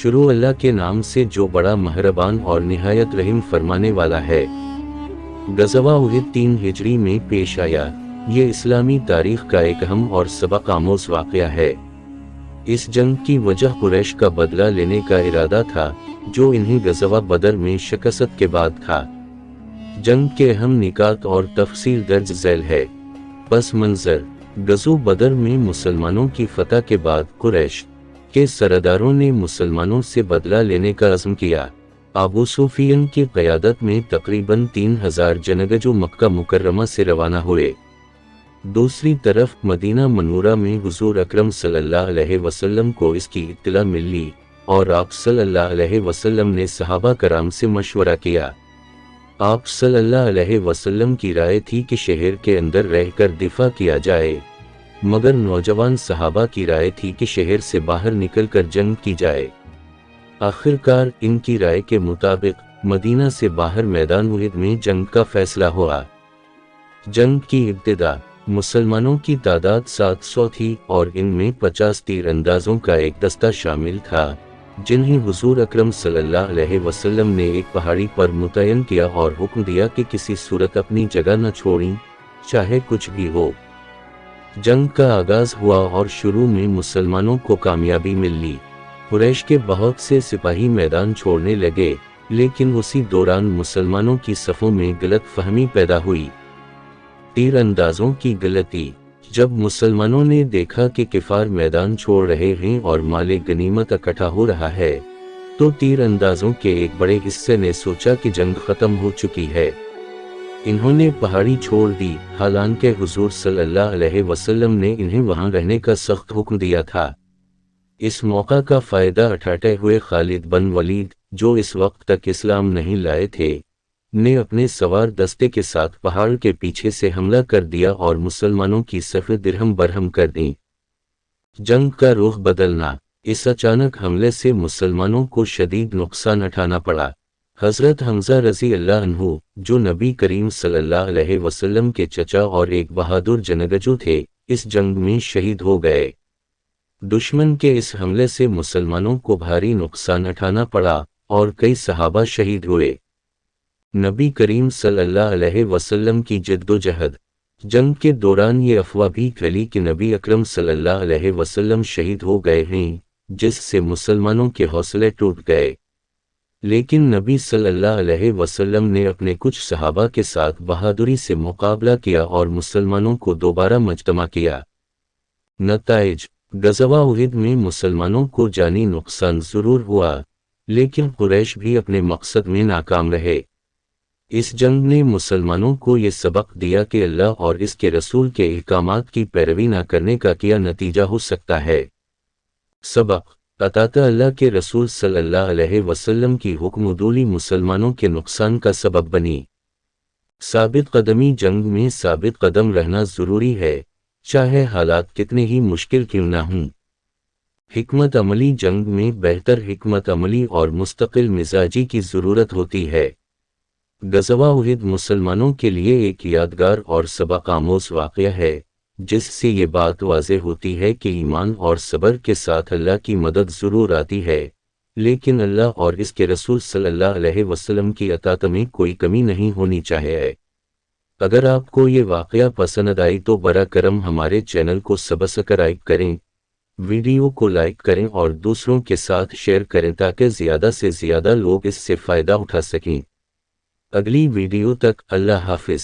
شروع اللہ کے نام سے جو بڑا مہربان اور نہایت رحم فرمانے والا ہے۔ غزوہ احد 3 ہجری میں پیش آیا۔ یہ اسلامی تاریخ کا ایک اہم اور سبق آموز واقعہ ہے۔ اس جنگ کی وجہ قریش کا بدلہ لینے کا ارادہ تھا، جو انہیں غزوہ بدر میں شکست کے بعد تھا۔ جنگ کے اہم نکات اور تفصیل درج ذیل ہے۔ پس منظر: غزوہ بدر میں مسلمانوں کی فتح کے بعد قریش کے سرداروں نے مسلمانوں سے بدلہ لینے کا عزم کیا۔ ابو سفیان کی قیادت میں تقریباً 3000 جنگجو مکہ مکرمہ سے روانہ ہوئے۔ دوسری طرف مدینہ منورہ میں حضور اکرم صلی اللہ علیہ وسلم کو اس کی اطلاع ملی اور آپ صلی اللہ علیہ وسلم نے صحابہ کرام سے مشورہ کیا۔ آپ صلی اللہ علیہ وسلم کی رائے تھی کہ شہر کے اندر رہ کر دفاع کیا جائے، مگر نوجوان صحابہ کی رائے تھی کہ شہر سے باہر نکل کر جنگ کی جائے۔ آخرکار ان کی رائے کے مطابق مدینہ سے باہر میدان احد میں جنگ کا فیصلہ ہوا۔ جنگ کی ابتدا مسلمانوں کی تعداد 700 تھی اور ان میں 50 تیر اندازوں کا ایک دستہ شامل تھا، جنہیں حضور اکرم صلی اللہ علیہ وسلم نے ایک پہاڑی پر متعین کیا اور حکم دیا کہ کسی صورت اپنی جگہ نہ چھوڑیں، چاہے کچھ بھی ہو۔ جنگ کا آغاز ہوا اور شروع میں مسلمانوں کو کامیابی مل لی۔ قریش کے بہت سے سپاہی میدان چھوڑنے لگے، لیکن اسی دوران مسلمانوں کی صفوں میں غلط فہمی پیدا ہوئی۔ تیر اندازوں کی غلطی: جب مسلمانوں نے دیکھا کہ کفار میدان چھوڑ رہے ہیں اور مال غنیمت اکٹھا ہو رہا ہے، تو تیر اندازوں کے ایک بڑے حصے نے سوچا کہ جنگ ختم ہو چکی ہے۔ انہوں نے پہاڑی چھوڑ دی، حالانکہ حضور صلی اللہ علیہ وسلم نے انہیں وہاں رہنے کا سخت حکم دیا تھا۔ اس موقع کا فائدہ اٹھاتے ہوئے خالد بن ولید، جو اس وقت تک اسلام نہیں لائے تھے، نے اپنے سوار دستے کے ساتھ پہاڑ کے پیچھے سے حملہ کر دیا اور مسلمانوں کی صفیں درہم برہم کر دیں۔ جنگ کا رخ بدلنا: اس اچانک حملے سے مسلمانوں کو شدید نقصان اٹھانا پڑا۔ حضرت حمزہ رضی اللہ عنہ، جو نبی کریم صلی اللہ علیہ وسلم کے چچا اور ایک بہادر جنگجو تھے، اس جنگ میں شہید ہو گئے۔ دشمن کے اس حملے سے مسلمانوں کو بھاری نقصان اٹھانا پڑا اور کئی صحابہ شہید ہوئے۔ نبی کریم صلی اللہ علیہ وسلم کی جد و جہد: جنگ کے دوران یہ افواہ بھی پھیلی کہ نبی اکرم صلی اللہ علیہ وسلم شہید ہو گئے ہیں، جس سے مسلمانوں کے حوصلے ٹوٹ گئے۔ لیکن نبی صلی اللہ علیہ وسلم نے اپنے کچھ صحابہ کے ساتھ بہادری سے مقابلہ کیا اور مسلمانوں کو دوبارہ مجتمع کیا۔ نتائج: غزوہ احد میں مسلمانوں کو جانی نقصان ضرور ہوا، لیکن قریش بھی اپنے مقصد میں ناکام رہے۔ اس جنگ نے مسلمانوں کو یہ سبق دیا کہ اللہ اور اس کے رسول کے احکامات کی پیروی نہ کرنے کا کیا نتیجہ ہو سکتا ہے۔ سبق: اطاعت اللہ کے رسول صلی اللہ علیہ وسلم کی حکم عدولی مسلمانوں کے نقصان کا سبب بنی۔ ثابت قدمی: جنگ میں ثابت قدم رہنا ضروری ہے، چاہے حالات کتنے ہی مشکل کیوں نہ ہوں۔ حکمت عملی: جنگ میں بہتر حکمت عملی اور مستقل مزاجی کی ضرورت ہوتی ہے۔ غزوہ احد مسلمانوں کے لیے ایک یادگار اور سبق آموز واقعہ ہے، جس سے یہ بات واضح ہوتی ہے کہ ایمان اور صبر کے ساتھ اللہ کی مدد ضرور آتی ہے، لیکن اللہ اور اس کے رسول صلی اللہ علیہ وسلم کی اطاعت میں کوئی کمی نہیں ہونی چاہیے۔ اگر آپ کو یہ واقعہ پسند آئی تو براہ کرم ہمارے چینل کو سبسکرائب کریں، ویڈیو کو لائک کریں اور دوسروں کے ساتھ شیئر کریں تاکہ زیادہ سے زیادہ لوگ اس سے فائدہ اٹھا سکیں۔ اگلی ویڈیو تک اللہ حافظ۔